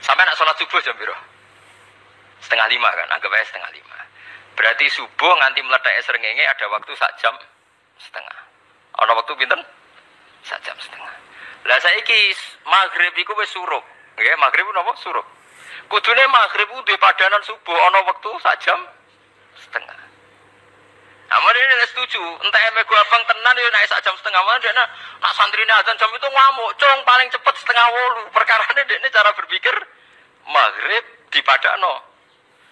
Sampai nak sholat subuh jam piro? 4:30 kan, anggap aja 4:30. Berarti subuh nganti meletak srengenge ada waktu 1,5 jam. Ana waktu pinten? 1,5 jam. Lah saiki maghrib iku wis surup. Nggih, maghrib napa surup. Kudune maghrib ku duwe padanan subuh ana wektu 1,5 jam. Amun ini setuju, entah mego abang tenan yo nek 1,5 jam mana dia nak santrine azan jam itu ngamuk, cung paling cepet 7:30. Perkarane dekne cara berpikir maghrib dipadakno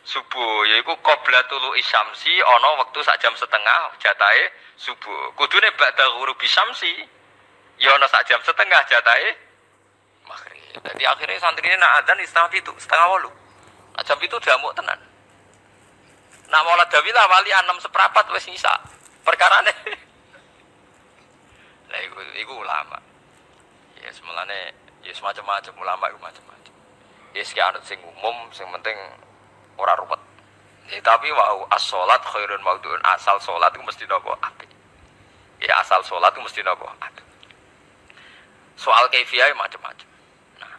subuh yaiku qoblatul isyamsi ana wektu 1,5 jam jatahe subuh. Kudune ba'da ghurubi syamsi ya ana 1,5 jam jatahe maghrib. Jadi akhirnya santrine nak azan setengah 7, 7:30. Nah jam itu jamuk tenan. Nak maulad dawilah wali 6:15 wis nyisa. Perkarane. Lah iku ulama. Ya semulane ya macam-macam ulama iku macam-macam. Ya sing anut sing umum sing penting ora ruwet. Ya tapi wau as-shalat khairun maudhu'un. Asal salat iku mesti napa apik. Ya asal salat iku mesti napa apik. Soal kaifiyah macam-macam. Nah,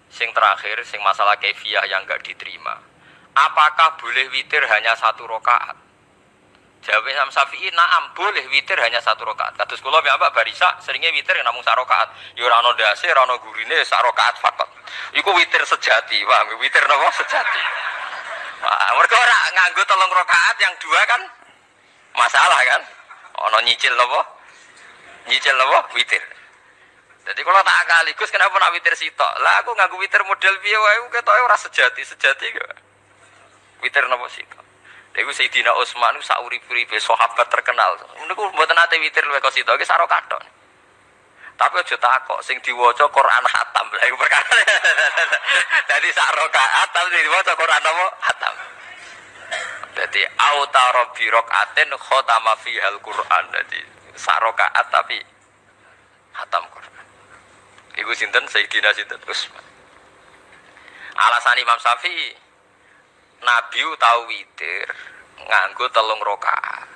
sing terakhir sing masalah kaifiyah yang enggak diterima. Apakah boleh witir hanya 1 rakaat? Jawab Imam Syafi'i, na'am, boleh witir hanya 1 rakaat. Kados kula piyambak barisa seringe witir namung 1 rakaat. Ya ora ana ndase, ora ana gurine, 1 rakaat fakot. Iku witir sejati, paham? Witir napa sejati. Wah, mergo ora nganggo 3 rakaat yang 2 kan masalah kan? Ana nyicil napa? Nyicil napa? Witir. Jadi kalau tak akaligus kenapa nak witir sitok? Lah aku nganggo witir model piye wae ketoke ora sejati, sejati kok. Witir napa sito. Iku Sayyidina Utsman sak urip-uripe sahabat terkenal. Niku mboten nate witir luwih kok sito, iki saro kathok. Tapi aja takok sing diwaca Quran khatam. Lah iku perkara. Dadi sak rakaat tapi diwaca Quran apa? Khatam. Dadi autara bi rakaatin khatama fihal Quran. Dadi sak rakaat tapi khatam Quran. Iku sinten Sayyidina sinten Utsman. Alasan Imam Syafi'i Nabi tahu witir nganggo 3 rakaat.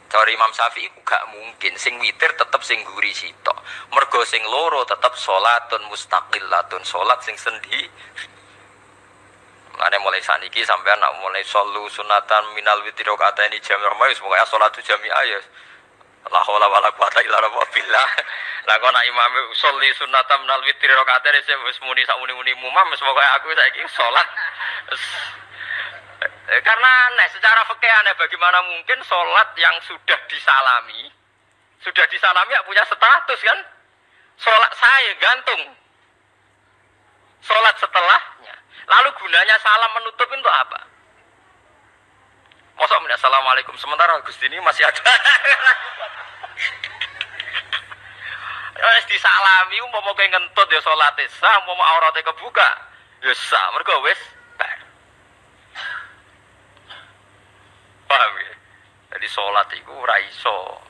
Cara Imam Syafi'i gak mungkin sing witir tetep sing guri sitok. Mergo sing loro tetep salatun mustaqillatun, salat sing sendiri. Mane mulai saniki sampean nak mulai sallu sunatan minal witri rakaataini jami'ah wis pokoke salatu jami'ah ya. La haula wala quwata illa billah. Lah kok nak imam sholli sunatan minal witri rakaataini wis muni sak muni-muni mumam wis pokoke aku saiki salat. Karena aneh, secara fikih aneh bagaimana mungkin sholat yang sudah disalami ya punya status kan? Sholat saya gantung sholat setelahnya. Lalu gunanya salam menutup itu apa? Masa assalamualaikum sementara Gusti ini masih ada. Wis disalami umpama kowe ngentut ya salate sah, umpama aurate kebuka ya sah. Mergo wis paham ya? Jadi sholat itu ora iso.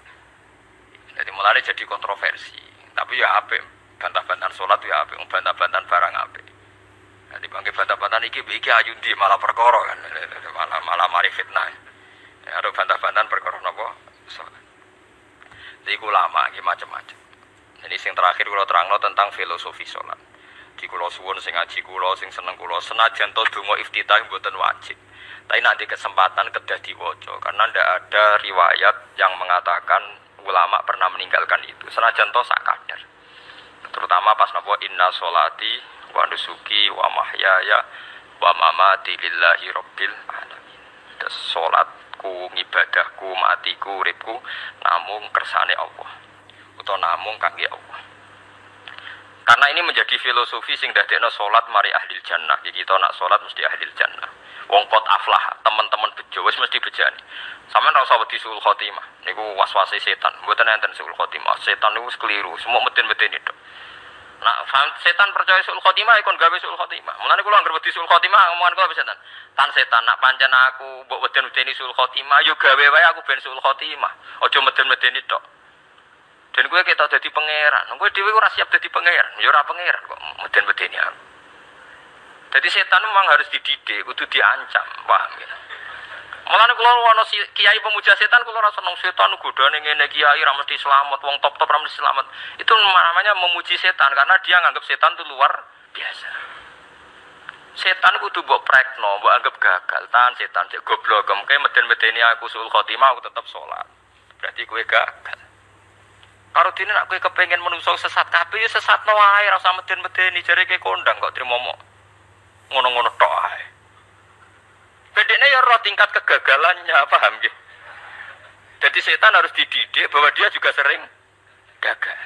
Jadi mulai jadi kontroversi. Tapi ya apik, bantah-bantahan sholat ya apik, bantah-bantahan barang apik. Jadi bangke bantah-bantahan iki ayundi malah perkara kan, malah mari fitnah. Ya ada bantah-bantahan perkara napa? Sholat. Jadi ulama iki macam-macam. Jadi sing terakhir kula terangno tentang filosofi sholat. Di kula suwun sing ngaji kula sing seneng kula senajan to donga iftitah mboten wajib. Tapi nanti kesempatan kedah diwaca karena ndak ada riwayat yang mengatakan ulama pernah meninggalkan itu. Senajan to sak kadar. Terutama pas napa inna sholati wa nusuki wa mahyaya wa mamati lillahi rabbil alamin. Des salatku, ngibadahku, matiku, uripku namung kersane Allah. Utawa namung kangge Allah. Karena ini menjadi filosofi sing dadekno salat mari ahli jannah. Iki kita nak salat mesti ahli jannah. Wong kot aflah, teman-teman bejo wis mesti bejani. Sampeyan ora usah wedi suul khotimah. Niku waswase setan. Mboten enten suul khotimah. Setan niku keliru, semua meden-meden itu. Nah, setan percaya suul khotimah ikon gawe suul khotimah. Mulane kula anggere wedi suul khotimah omongan kula setan. Tan setan nak pancen aku mbok weden-wedeni suul khotimah yo gawe wae aku ben suul khotimah. Aja meden-meden itu. Dan kowe ketok dadi pangeran. Kowe dhewe ora siap dadi pangeran. Ya ora pangeran kok meden-medeni aku. Jadi setan memang harus dididik, kudu diancam, paham ya? Mulane kula ana kiai pemuja setan kula ora seneng setan godane ngene kiai ra mesti selamat, wong top-top ra mesti selamat. Itu namanya memuji setan karena dia nganggap setan itu luar biasa. setan kudu mbok prekno, mbok anggap gagal. Tahan setan cek goblok, mengke meden-medeni aku suul khotimah aku tetep salat. Berarti kowe gagal. Karo dene nek kowe kepengin menungso sesat kabeh ya sesatno wae, ora usah meden-medeni jare ke kondang kok trimo mok. Ngono-ngono tok ae. Bedene ya roh tingkat kegagalannya, paham nggih? Jadi setan harus dididik bahwa dia juga sering gagal.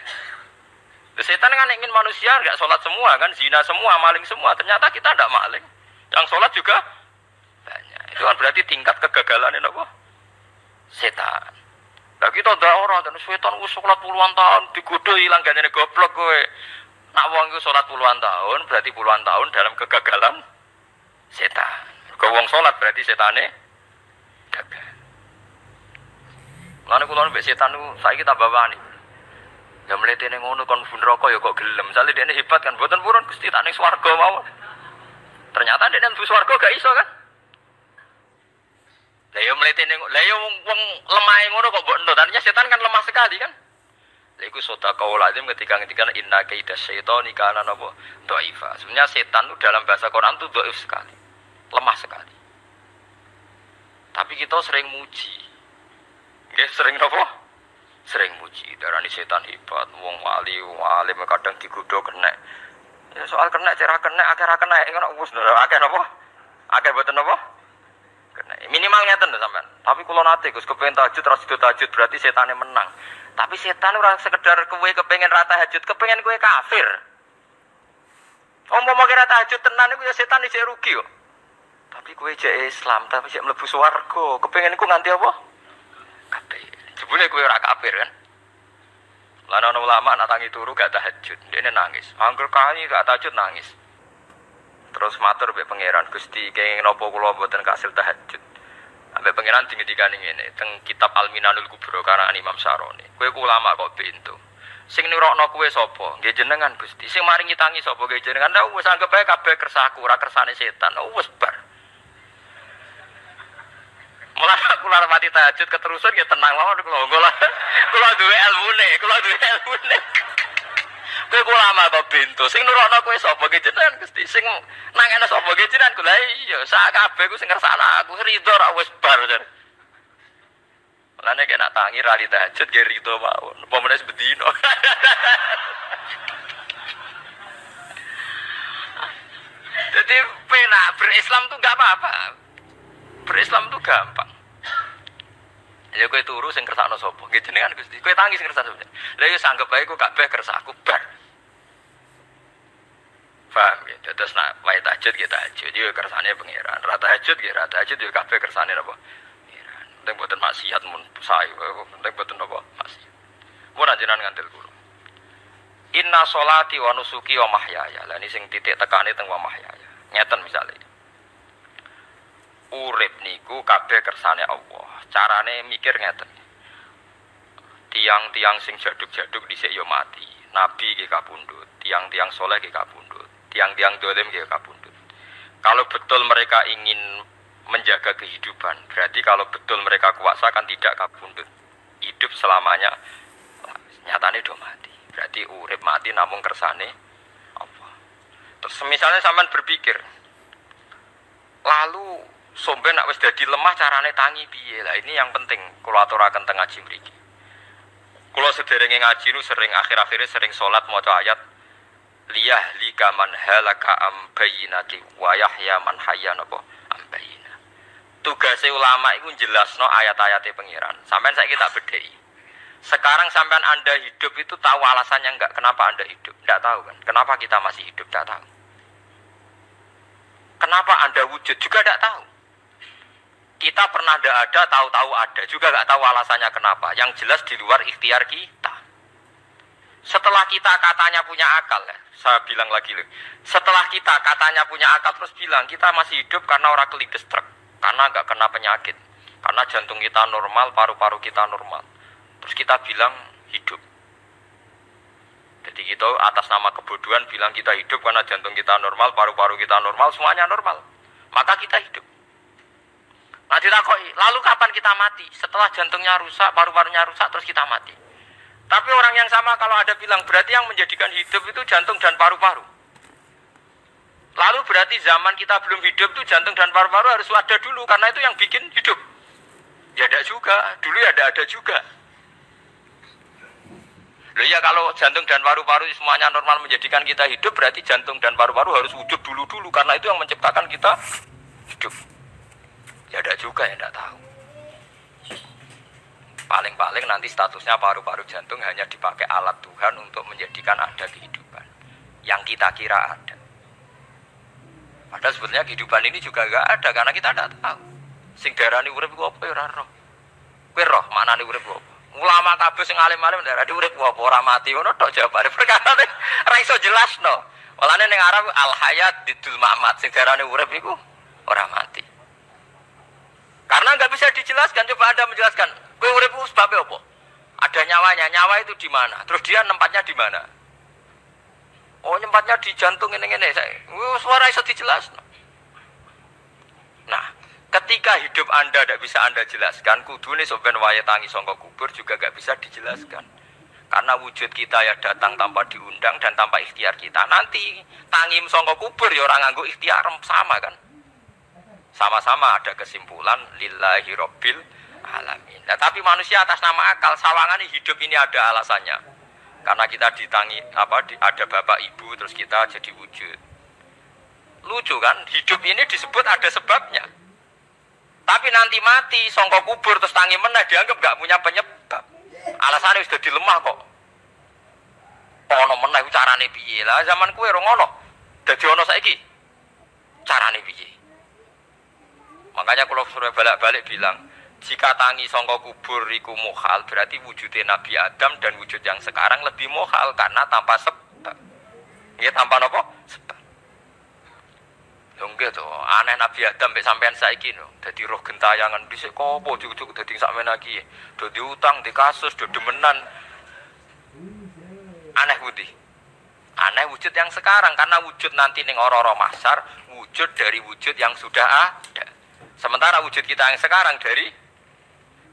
Setan kan ingin manusia enggak sholat semua kan, zina semua, maling semua. Ternyata kita enggak maling. Yang sholat juga banyak. Itu kan berarti tingkat kegagalannya apa? Setan. Lah kita ndak ora ten setan wis sholat puluhan tahun digodho ilang gandene goblok kowe. Nak wong iku sholat puluhan tahun berarti puluhan tahun dalam kegagalan setan. Kau wong sholat berarti setane gagal. Lan kula mbek setan niku saiki tambah wani. Ya mletene ngono kon bun neraka ya kok gelem. Misale dekne hebat kan mboten purun Gusti tak ning swarga mawon. Ternyata dekne mlebu swarga gak iso kan. Lah ya mletene lah ya wong lemah ngono kok mbok entuk. Artinya setan kan lemah sekali kan. Lha iku sedekah lazim ketika ngendikan inna kaida syaitani kana napa dhaifa. Sebenarnya setan itu dalam bahasa Quran itu dhaif sekali. Lemah sekali. Tapi kita sering muji. Nggih, sering napa? Sering muji, darani setan hebat, wong wali, alim kadang digodho kena. Ya soal kena cara kena, akeh ra kena ngono wis akeh napa? Akeh boten napa? Kena. Minimal ngeten lho sampean. Tapi kula nate Gus kepengin tahajud terus do tahajud berarti setane menang. Tapi setan ora sekedar kowe kepengin ra tahajud, kepengin kowe kafir. Umpama kira tahajud tenan iku ya setan isih rugi kok. Tapi kowe jek Islam, tapi jek mlebu swarga, kepengin iku nganti apa? Kafir. Jebule kowe ora kafir kan. Lan ana ulama nak tangi turu gak tahajud, dene nangis. Angger kae gak tahajud nangis. Terus matur mbek pangeran, Gusti kenging napa kula mboten kasil tahajud. Ambek pangeran dingendikani ngene, teng kitab Al-Minanul Kubra karangan Imam Syaroni. Kowe ku ulama kok pintu. Sing nirokno kowe sapa? Nggih jenengan Gusti. Sing maringi tangi sapa? Nggih jenengan. Lah wis anggap ae kabeh kersaku, ora kersane setan. Wis bar. Mulai aku lara mati tahajud keterusan ya tenang mawon kula duwe ilmune, kowe ulama kok bento sing nurono kowe sapa ki jenengan Gusti sing nangene sapa ki jenengan kula iya sak kabeh ku sing ngersakno aku rido ra wis bar jar. Mulane nek nak tangi ra di tahajud ge rido mawon apa meneh bedino. Jadi penak berislam tuh gak apa-apa. Berislam itu gampang. Ya kowe turu sing kersakno sapa? Nggih jenengan Gusti. Kowe tangi sing kersakno. Lah ya sanggep bae kowe kabeh kersaku bar. Paham ya? Terus nak wae tahajud ya tahajud yo kersane pangeran. Ra tahajud ya ra tahajud yo kabeh kersane napa? Pangeran. Penting boten maksiat mun sae, penting boten napa maksiat. Mun jenengan ngantil kula. Inna sholati wa nusuki wa mahyaya. Lah ini sing titik tekane teng wa mahyaya. Ngeten misale. Urip niku kabeh kersane Allah. Carane mikir ngeten. Tiang-tiang sing jaduk-jaduk dhisik yo mati. Nabi nggih kapundhut, tiang-tiang soleh nggih kapundhut, tiang-tiang dolim nggih kapundhut. Kalau betul mereka ingin menjaga kehidupan, berarti kalau betul mereka kuasa kan tidak kapundhut. Hidup selamanya nyatane do mati. Berarti urip mati namung kersane Allah. Terus misalnya sampean berpikir, lalu somben nek wis dadi lemah carane tangi piye? Lah ini yang penting kula aturaken teng ngaji mriki. Kula sederenge ngaji nu sering akhir-akhire sering salat maca ayat liyah lika man halaka am bayyinati wa yahya man hayya napa am bayyina. Tugase ulama iku jelasno ayat-ayate pengiran. Sampeyan saiki tak bedheki. Sekarang sampean Anda hidup itu tahu alasannya enggak? Kenapa Anda hidup? Enggak tahu kan? Kenapa kita masih hidup? Enggak tahu. Kenapa Anda wujud? Juga enggak tahu. Kita pernah enggak ada, tahu-tahu ada. Juga enggak tahu alasannya kenapa. Yang jelas di luar ikhtiar kita. Setelah kita katanya punya akal, ya, saya bilang lagi loh. Setelah kita katanya punya akal terus bilang kita masih hidup karena orang kelindes truk. Karena enggak kena penyakit. Karena jantung kita normal, paru-paru kita normal. Terus kita bilang hidup. Jadi kita atas nama kebodohan bilang kita hidup karena jantung kita normal, paru-paru kita normal, semuanya normal. Maka kita hidup. Nah ditakoi, lalu kapan kita mati? Setelah jantungnya rusak, paru-parunya rusak, terus kita mati. Tapi orang yang sama kalau ada bilang berarti yang menjadikan hidup itu jantung dan paru-paru. Lalu berarti zaman kita belum hidup tuh jantung dan paru-paru harus ada dulu karena itu yang bikin hidup. Ya ada juga, dulu ya ada juga. Loh ya kalau jantung dan paru-paru semuanya normal menjadikan kita hidup, berarti jantung dan paru-paru harus wujud dulu karena itu yang menciptakan kita hidup. Ya ada juga yang tidak tahu. Paling-paling nanti statusnya paru-paru jantung hanya dipakai alat Tuhan untuk menjadikan ada kehidupan yang kita kira ada. Padahal sebetulnya kehidupan ini juga enggak ada karena kita tidak tahu. Sing darani urip ku apa ya ora roh. Kowe roh maknane urip ku apa? Ulama kabeh sing alim-alim darani urip ku apa ora mati ngono tok jawabane. Perkarane ora iso jelasno. Walane ning Arab al hayat didul mamat sing darani urip iku ora mati. Karena enggak bisa dijelaskan, coba Anda menjelaskan. Kowe urip ku sebabnya apa? Ada nyawanya, nyawa itu di mana? Terus dia nempatnya di mana? Oh, nyempatnya di jantung ini. Suara iso dijelasno. Nah, ketika hidup Anda tidak bisa Anda jelaskan, kudune sampeyan wae tangi sangka kubur juga gak bisa dijelaskan. Karena wujud kita ya datang tanpa diundang dan tanpa ikhtiar kita. Nanti tangi sangka kubur ya ora nganggo ikhtiar sama kan? Sama-sama ada kesimpulan lillahi rabbil alamin. Nah, tapi manusia atas nama akal sawangan hidup ini ada alasannya. Karena kita ditangi ada bapak ibu terus kita jadi wujud. Lucu kan? Hidup ini disebut ada sebabnya. Tapi nanti mati, songkok kubur terus tangi meneh dianggap gak punya penyebab. Alasannya sudah dilemah kok. Ono meneh carane piye? Lah zaman kuwe ora ngono. Dadi ono saiki. Carane piye? Makanya kalau suruh balik-balik bilang, jika tangi songkok kubur iku mukhal, berarti wujudnya Nabi Adam dan wujud yang sekarang lebih mukhal karena tanpa sebab. Ya tanpa apa? Sebab. Lho nggih to, aneh Nabi Adam mek sampean saiki lho. Dadi roh gentayangan dhisik kopo diujuk dadi sakmene iki. Do diutang, di kasus, do demenan. Aneh budi. Aneh wujud yang sekarang karena wujud nanti ning ora-ora mahsyar, wujud dari wujud yang sudah ada. Sementara wujud kita yang sekarang dari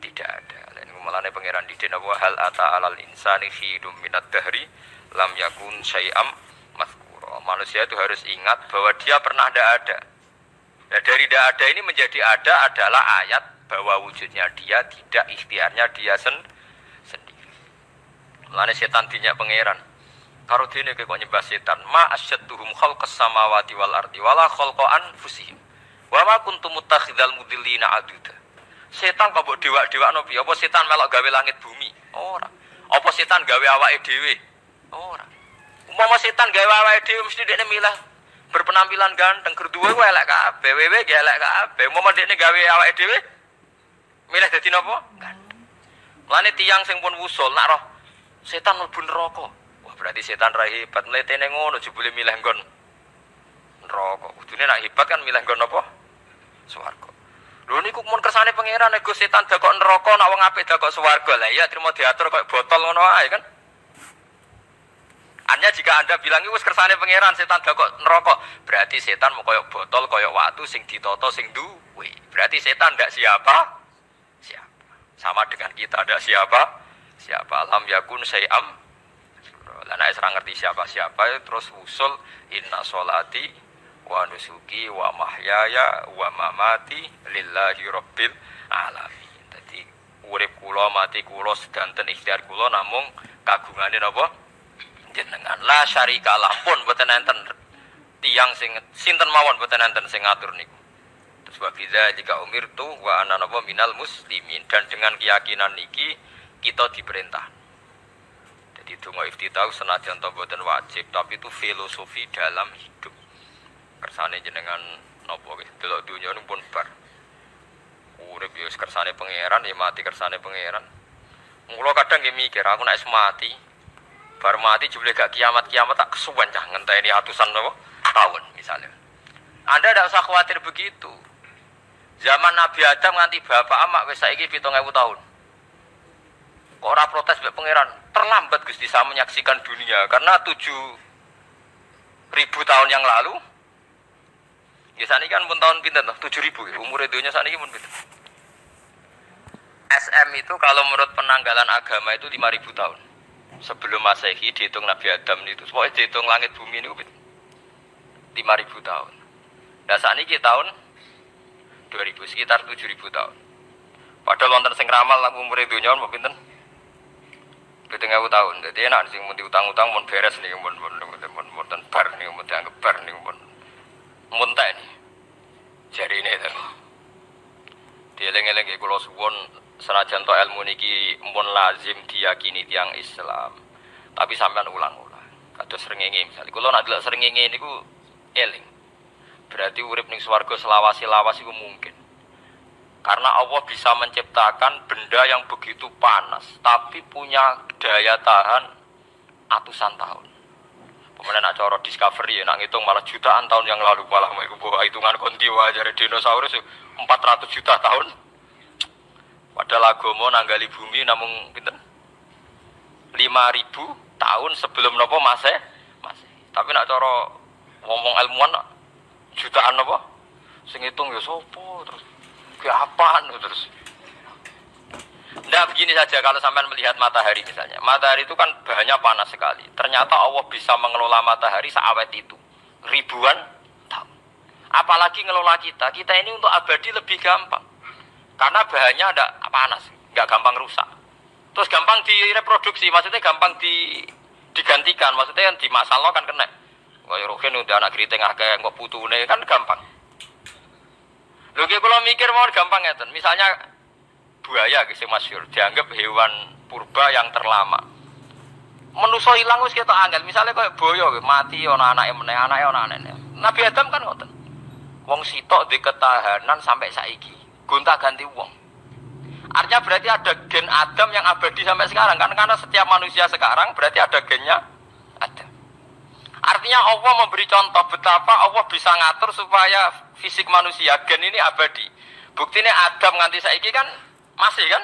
tidak ada. Lain mulane pangeran di dina wa hal ata alal insani khidum minad dahri lam yakun syai'am mazkura. Manusia itu harus ingat bahwa dia pernah tidak ada. Nah, dari tidak ada ini menjadi ada adalah ayat bahwa wujudnya dia tidak ikhtiarnya dia sendiri. Mulane setan dinyak pangeran. Karo dene kok nyembah setan, ma asyadduhum khalqas samawati wal ardi wala khalqa anfusihim. Wa ma kuntum muttakhidal mudillina aduda. Setan kok mbok dewa-dewakno piye? Apa setan melok gawe langit bumi? Ora. Apa setan gawe awake dhewe? Ora. Umpama setan gawe awake dhewe mesti dekne milah berpenampilan ganteng, gerduwe ku elek kabeh, wewe ge elek kabeh. Umpama dekne gawe awake dhewe milih dadi napa? Ganteng. Mulane tiyang sing pun wusul nak roh setan mlebu neraka. Wah, berarti setan ra hebat, mletene ngono jebule milih nggon neraka. Kudune nak hebat kan milih nggon apa? Swarga. Lho niku mun kersane pangeran nek setan dakok neraka nek wong apik dakok swarga. Lah iya trimo diatur koyo botol ngono ae kan. Hanya jika Anda bilang wis kersane pangeran setan dakok neraka, berarti setan mau koyo botol koyo watu sing ditata sing duwe. Berarti setan ndak siapa? Siapa. Sama dengan kita ndak siapa? Siapa lam yakun syai'am. Lah nek ora ngerti siapa-siapa terus usul inna sholati wa nusuki wa mahyaya wa mamati lillahi rabbil alamin. Dadi urip kula mati kula sedanten ikhtiar kula namung kagungane napa jenengan. La syarikalah pun boten enten tiyang sing sinten mawon boten enten sing ngatur niku. Terus wa biza jika umirtu wa ana napa minal muslimin, dan dengan keyakinan niki kita diperintah. Jadi donga iftitah senajan to boten wajib, tapi itu filosofi dalam hidup. Kersane jenengan napa nggih delok donya pun bar urip ya kersane pangeran ya mati kersane pangeran. Mula kadang nggih mikir aku nek mati bar mati jebule gak kiamat-kiamat tak kesuwen cah ngenteni atusan napa tahun misalnya. Anda tidak usah khawatir begitu. Zaman Nabi Adam nganti bapak amak wis saiki 7.000 tahun. Kok ora protes mbek pangeran? Terlambat Gusti saya menyaksikan dunia karena 7.000 tahun yang lalu. Ya saat ini kan pun tahun pinten toh 7.000 ya. Umur dunia saat ini pun pinten. SM itu kalau menurut penanggalan agama itu 5.000 tahun. Sebelum Masehi dihitung Nabi Adam itu. Pokoknya dihitung langit bumi ini pinten. 5.000 tahun. Nah saat ini tahun 2000 sekitar 7.000 tahun. Padahal wonten sing ramal umur dunya mau pinten? 7.000 tahun. Jadi enak sing mun diutang-utang mun beres nih mun bar nih mun dianggap bar nih mun muntah nih. Jari ini to. Dieling-eling kula suwun senajan to ilmu niki mun lazim diyakini tiyang Islam. Tapi sampean ulang-ulang. Kados srengenge misale kula nak delok srengenge niku eling. Berarti urip ning swarga selawase-lawas iku mungkin. Karena Allah bisa menciptakan benda yang begitu panas, tapi punya daya tahan atusan tahun. Pemenang nak coro discovery, nak ngitung malah jutaan tahun yang lalu, malah bawa hitungan konti wajar dinosaurus 400 juta tahun. Padahal agama nanggali bumi namun pinten 5.000 tahun sebelum nopo Masehi. Tapi nak coro ngomong ilmuwan jutaan nopo, sing ngitung ya sopo terus. Apaan terus? Nah begini saja kalau sampai melihat matahari misalnya. Matahari itu kan bahannya panas sekali. Ternyata Allah bisa mengelola matahari seawet itu. Ribuan tahun. Apalagi ngelola kita. Kita ini untuk abadi lebih gampang. Karena bahannya ada panas. Nggak gampang rusak. Terus gampang direproduksi. Maksudnya gampang digantikan. Maksudnya yang dimasalah kan kena. Kayak rohin udah anak keriting agak kok putune kan gampang. Lho kalau mikir mau gampang ngeten. Misalnya buaya sing masyhur dianggap hewan purba yang terlama. Manusa ilang wis ketok angel. Misalnya kayak buaya mati ana anake meneh, anake ana anene. Nabi Adam kan ngoten. Wong sitok di ketahanan sampai saiki. Gonta-ganti wong. Artinya berarti ada gen Adam yang abadi sampai sekarang kan, karena setiap manusia sekarang berarti ada gennya Adam. Artinya Allah memberi contoh betapa Allah bisa ngatur supaya fisik manusia gen ini abadi. Buktinya Adam nganti saiki kan masih kan?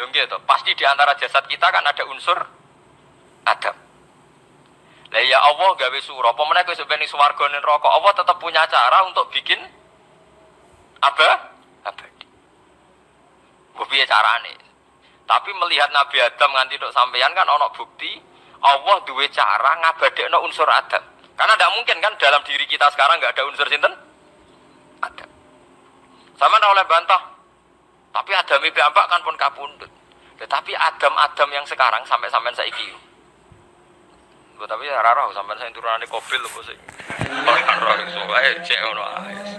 Lho nggih to, pasti di antara jasad kita kan ada unsur Adam. Lah ya Allah gawe sura, apa meneh kowe sampeyan swarga ning neraka, Allah tetap punya cara untuk bikin abadi. Piye carane? Tapi melihat Nabi Adam nganti tok sampeyan kan ana bukti Allah duwe cara ngabadekno unsur Adam. Karena tidak mungkin kan dalam diri kita sekarang nggak ada unsur sinten? Adam. Sama oleh bantah. Tapi Adam iki ambak kan pun kapundhut. Tetapi Adam yang sekarang sampai saiki. Tapi ora roh sampean sing turunane Qabil lho sing. Ora roh iso wae cek ngono ae.